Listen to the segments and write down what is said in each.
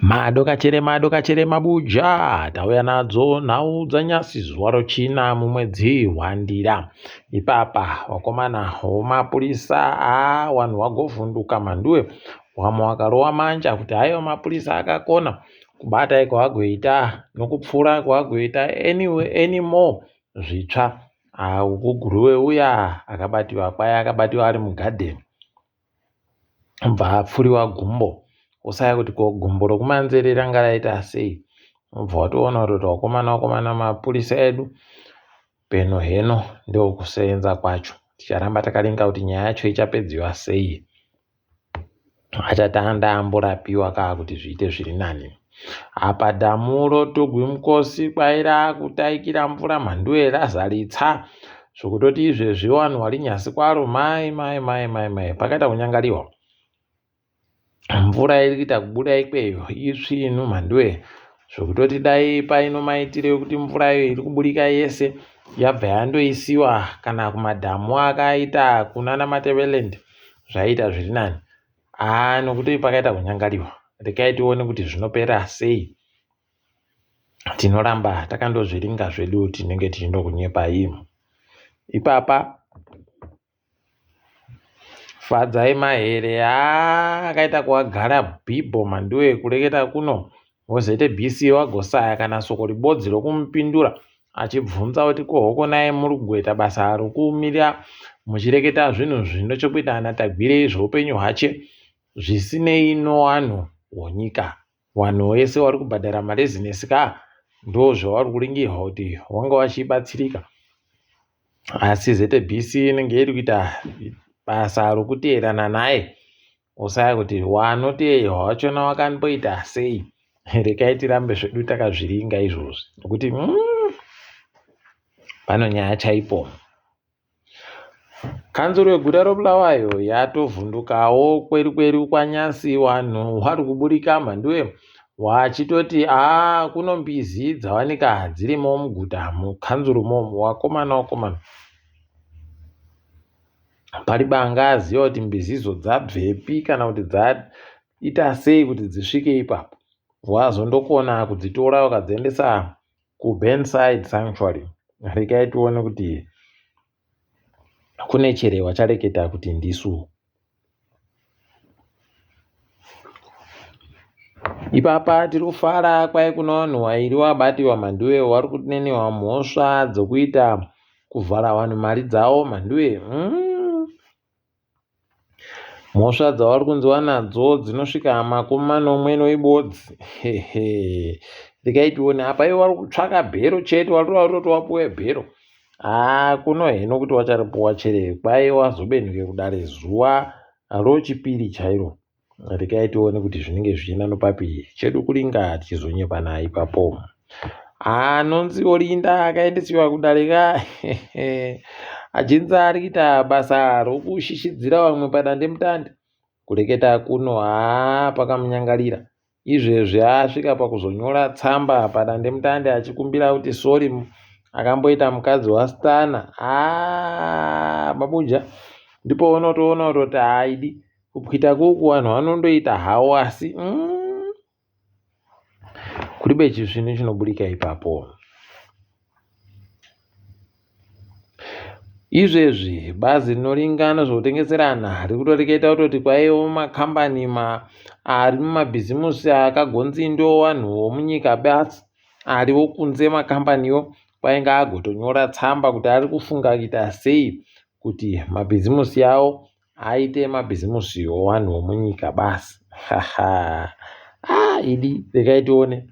Madokachere mabuja tauya nadzo nhau dzanyasi zuva rochina mumwedzi waNdira. Ipapa wakomana womapurisa wanhu wagovhunduka manduwe wamwe wakarowa manja kuti haiwa mapurisa akakona kubata kwavagoita nokupfura kwavagoita anymore zvitsva. Guruwe uya akabatiwa kwaya akabatiwa ari mugadheni bva apfuriwa gumbo. Usaya kuti gumbo rokumanzere ranga raita sei. Ubva watoona kuti wakomana mapurisa edu peno heno ndio kusenza kwacho. Ticharamba takaringa kuti nyaya yacho ichapedzwa sei. Achatanda amborapiwa kuti zviite zviri nani. Apa dhamu rotogwi mukosi kwaira kutaikira mvura mhanduwe razaritsa zvokutoti izvezvi vanhu vari nyasi kwaro mai pakaita kunyangariwa. Mvura iri kuita kubuda ikweyo itsvinu mhanduwe zvokutoti dai paino maitire kuti mvura iyo iri kuburika yese yabva yandoisiwa kana kumadhamu akaita kunana Mateveland zvaita zviri nani. Nokuti pakaita kunyangariwa. Rekai tione kuti zvinopera sei. Tinoramba takandozviringa zvedu tinenge tichindokunyepai. Ipapa fadzai mahere akaita kuagara bhibho manduwe kureketa kuno wozoite bhisi wagosaya kana soko ribodzi rokumupindura achibvunza kuti kohoko naye muri kugoita basa rokumirira muchireketa zvinhu zvinochokuita anatagwirei zveupenyu hwache zvisinei nowanhu hwenyika. Wanhu wese wari kubhadhara marezinesi ndo zvavari kuringirwa kuti wanga wachibatsirika. Asi zete bhisi inenge iri kuita basa rokuteerana naye. Usaya kuti wanoteerwa wachona wakamboita sei. Rekai tirambe zvedu takazviringa izvozvi nokuti pano nyaya chaipo. Kanzuro yeguta roBulawayo yatovhundukawo kweri kwanyasi wanhu wari kuburika mhanduwe wachitoti kuno mbizi dzawanika dzirimo muguta mukanzuro momo wakomana. Paribanga aziva kuti mbizi idzo dzabvepi kana kuti dzaita sei kuti dzisvike ipapo. Wazondokona kudzitora wakadziendesa kuBurnside Sanctuary. Rekai tione kuti kune chere wachareketa kuti ndisu. Ipapa tiri kufara kwai kuno vanhu vairi vabatiwa mhanduwe vari kunenewa mhosva dzokuita kuvhara vanhu mari dzavo mhanduwe. Mhosva dzavari kunziwa nadzo dzinosvika 40 ibodzi. Rekai tione apa ivo vari kutsvaka bhero chete vari wapuwe bhero. Kuno heno kuti wacharipuwa chere kwai wazobenhuke kudare zuva rochipiri chairo. Rekai tione kuti zvinenge zvichienda nopapi chedu kuringa tichizonyepa naye ipapo. Anonzi Orinda akaendesiwa kudare achinzi ari kuita basa rokushishidzira vamwe padandemutande. Kureketa kuno pakamunyangarira. Izvezvi asvika pakuzonyora tsamba padandemutande achikumbira kuti sori akamboita mukadzi wasitana. Mabuja ndipo unotoona kuti haidi kupwita kuku vanhu vanondoita hawo asi kuribe chisvinu chinoburika ipapo. Izvezvi bazi rinoringana zvokutengeserana riri kutoreketa kutoti kwaiwo makambani ari mumabhizimusi akagonzi ndo vanhu vomunyika basi ariwo kunze makambaniwo kwainga agotonyora tsamba kuti ari kufunga kuita sei kuti mabhizimusi avo aite mabhizimusi vanhu vomunyika basi. Idi rekai tione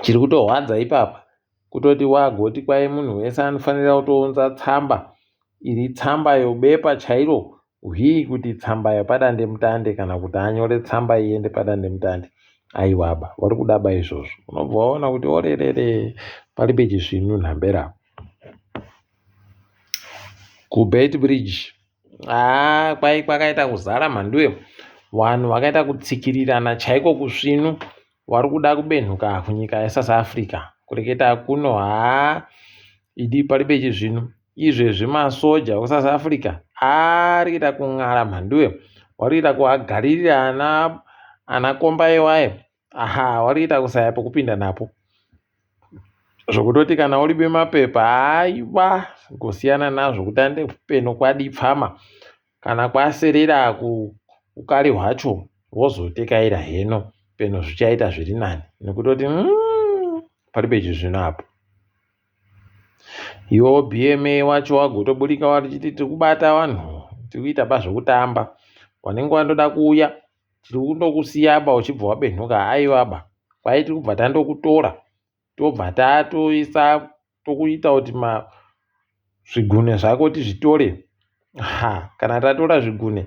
chiri kutohwadza ipapa kutoti wagoti kwai munhu wese anofanira kutounza tsamba iri tsamba yobepa chairo kuti tsamba yepadandemutande kana kuti anyore tsamba iende padandemutande. Aiwaba vari kudaba izvozvo. Unobva waona kuti orerere paribe chisvinu nhambera. KuBeit Bridge kwai kwakaita kuzara mhanduwe vanhu vakaita kutsikirirana chaiko kusvinu vari kuda kubenhuka kunyika yeSouth Africa. Kureketa kuno idi paribe chizvinu. Izvezvi masoja kuSouth Africa ari kuita kung'ara mhanduwe vari kuita kuagaririra ana Kombaiwayo warikuita kusaya pokupinda napo, zvokutoti kana uribe mapepa aiwa ngosiyana nazvo kutande peno kwadipfama kana kwaserera ukari hwacho wozotekaira heno peno zvichaita zviri nani nekutoti paribe chizvino apo. Iwo BMA wacho wagotoburika warichiti tikubata vanhu tikuita zvokutamba, wanenge wandoda kuuya tiri kundokusiyaba uchibva wabenhuka. Aiwaba kwai tiri kubva tandokutora tobva tatoisa tokuita kuti zvigune zvako tizvitore. Kana tatora zvigune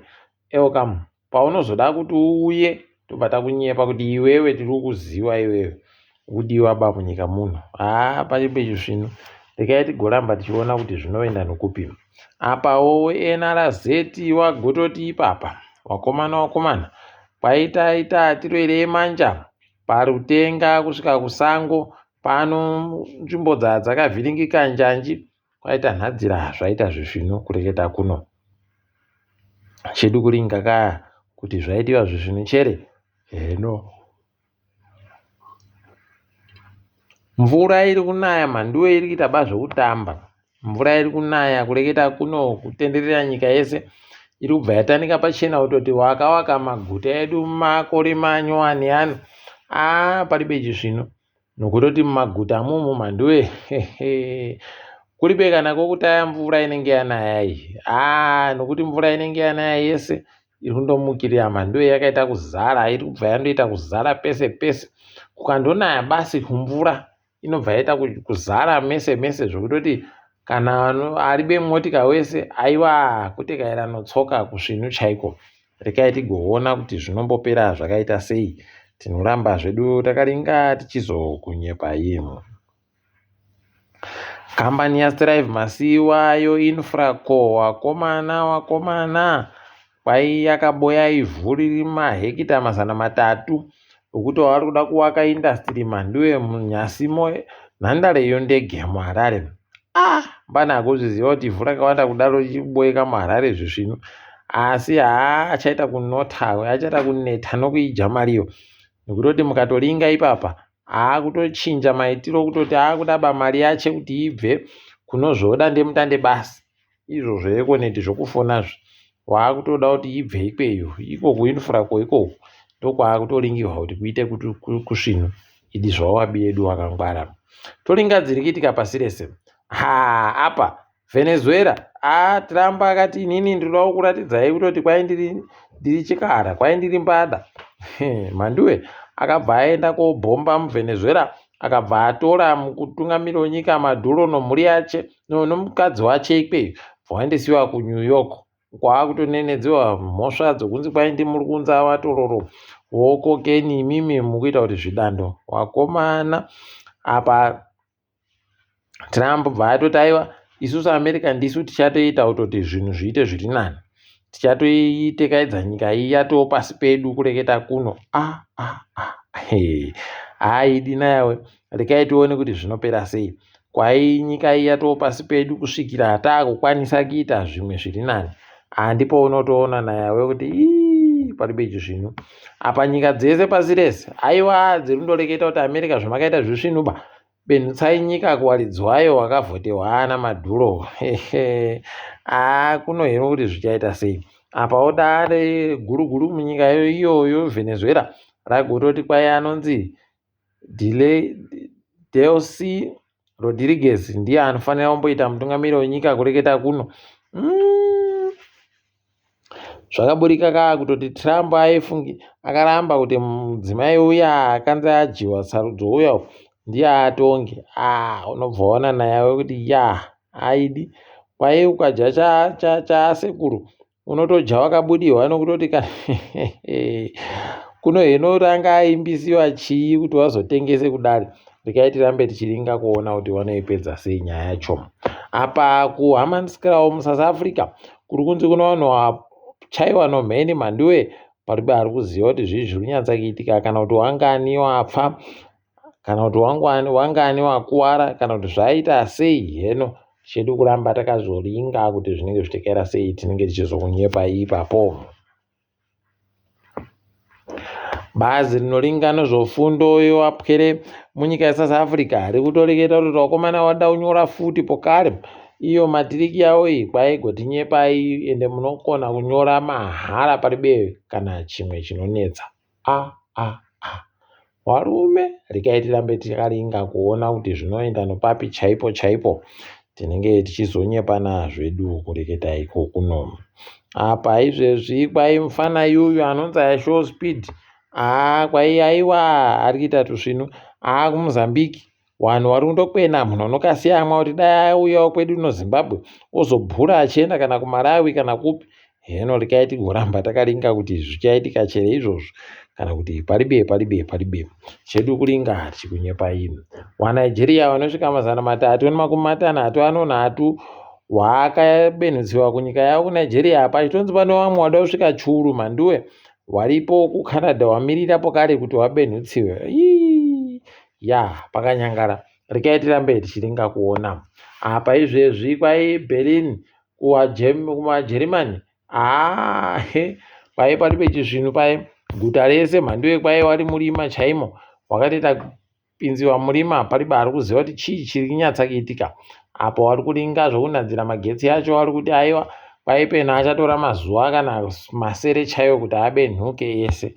kamu paunozoda kuti uuye tobva takunyepa kuti iwewe tiri kukuziva iwewe kudiwa ba munyika muno. Paribe chizvino rekai tigoramba tichiona kuti zvinoenda nokupi. Apawo NRZ wagototi ipapa wakomana kwaitaita tirwere manja parutenga kusvika kusango pano nzvimbo dzakavhiringika njanji kwaita nhadzira zvaita zvisvino kureketa kuno chedu kuringa kaya kuti zvaitiwa zvisvino chere heno mvura iri kunaya manduwe iri kuita zvokutamba. Mvura iri kunaya kureketa kuno kutenderera nyika yese iri kubva yatanika pachena kutoti wakawaka maguta edu makore manyowani ano paribe chizvino nokutoti mumaguta mumu manduwe kuribe kana kokutaya mvura inenge yanaya iyi nokuti mvura inenge yanaya yese iri kundomukirira manduwe yakaita kuzara, iri kubva yandoita kuzara pese pese. Kukandonaya basi kumvura inobva yaita kuzara mese mese zvokutoti kana aribe motika wese aiwa kutekaira notsoka kusvinu chaiko. Rekai tigoona kuti zvinombopera zvakaita sei. Tinoramba zvedu takaringa tichizokunyepa imo. Kambani yaStrive Masiwa Infraco wakomana kwai yakaboya ivhu riri mahekita 300 okuti vari kuda kuvaka industry manduwe munyasimo nhandare yondege muHarare. Mbana kuzviziva kuti ivhu rakawanda kudaro richiboyeka muHarare zvisvino, asi achaita kunota, achaita kuneta nokuija mariyo nekutoti mukatoringa ipapa kutochinja maitiro kutoti kudaba mari yache kuti ibve kunozvoda ndemutande basi izvo zveekoneti zvokufonazvo wakutoda kuti ibve ikweyo iko kuInfraco ikoko ndokwakutoringirwa kuti kuite kuti kusvino idi zvawabi edu wakangwara. Toringa dziri kuitika pasi rese. Apa Venezuela Trump akati inini ndinoda kuratidzai kutoti kwai ndiri chikara, kwai ndiri mbada. Manduwe akabva aenda kobhomba muVenezuela akabva atora mukutungamirira wenyika Maduro nomhuri yache nomukadzi wache ikweyo vaendesiwa kuNew York kwakutonenedziwa mhosva dzokunzi kwai ndimuri kunza vatororo wokokeni imimi mukuita kuti zvidando wakomana. Apa Trump bva atoti aiwa isusu America ndisu tichatoita kutoti zvinhu zviite zviri nani, tichatoitekaidza nyika iyi yatoo pasi pedu kureketa kuno. Idina yawe rekai tione kuti zvinopera sei. Kwai nyika iyi yatoo pasi pedu kusvikira taakukwanisa kuita zvimwe zviri nani. Ndipo unotoona nayawe kuti paribe chizvino. Apa nyika dzese pasi rese aiwa dziri kundoreketa kuti America zvamakaita zvisvinuba benhutsai nyika kuwaridzwayo wakavhotewa naMaduro. Kuno hino kuti zvichaita sei. Apa odare guruguru munyika iyoyo Venezuela ragototi kwai anonzi Delcy Rodriguez ndiye anofanira kumboita mutungamiriri wenyika kureketa kuno. Zvakaburika kaa kutoti Trump akaramba kuti mudzimai uya akanzi ajiwa sarudzo uya ndiye atonge. Unobva waona nayawe kuti aidi kwai ukaja chaasekuru unotoja wakabudirwa nokutoti kuno hino ranga aimbisiwa chii kuti wazotengese kudare. Rekai tirambe tichiringa kuona kuti wanoipedza sei nyaya yacho. Apa kuHammanskraal muSouth Africa kuri kunzi kuno vanhu vachaiwa nomheni manduwe paribe ari kuziva kuti zvizvi zviri kunyatsa kuitika kana kuti wangani wapfa kana kuti wangani wakuwara kana kuti zvaita sei. Heno chedu kuramba takazoringa kuti zvinenge zvichitekaira sei tinenge tichizokunyepa ipapo. bazi rinoringa nezvofundo yoapwere munyika yeSouth Africa rikutoreketa kuti vakomana vada kunyora futi pokare iyo matiriki yavo iyi kwaigoti nyepai ende munokona kunyora mahara paribe kana chimwe chinonetsa. Varume regai tirambe takaringa kuona kuti zvinoenda nopapi chaipo chaipo tinenge tichizonyepana zvedu kureketa iko kuno. Apa izvezvi kwai mufana yuyu anonzi aShow Speed kwai aiwa ari kuita tusvinu kumozambiki vanhu vari kundokwena munhu unokasiyamwa kuti dai auyawo kwedu noZimbabwe ozobhura achienda kana kuMalawi kana kupi. Heno regai tigoramba takaringa kuti zvichaitika chere izvozvo kana kuti paribe chedu kuringa tichikunyepai. WaNigeria vanosvika 350 anonhatu hwakabenhutsiwa kunyika yavo kuNigeria pachitonzi pano vamwe wada kusvika churu manduwe waripo kuCanada wamirira pokare kuti wabenhutsiwe. Pakanyangara regai tirambe tichiringa kuona. Apa izvezvi kwai Berlin kumaJeremani kwai paribe chizvinu pai guta rese mhanduwe kwai wari murima chaimo wakatoita pinziwa murima paribe ari kuziva kuti chii chiri kunyatsa kuitika. Apo wari kuringa zvokunadzira magetsi acho wari kuti aiwa kwai pena achatora mazuva kana masere chaiwo kuti abenhuke ese.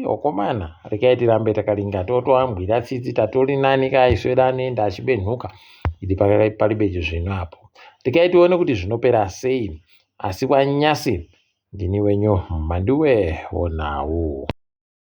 Okomana regai tirambe takaringa totoambwira tsitsi tatori nani kaisweda anoenda achibenhuka ili paribe chizvinu apo. Regai tione kuti zvinopera sei. Asi kwanyase ndini wenyu Manduwe Onau.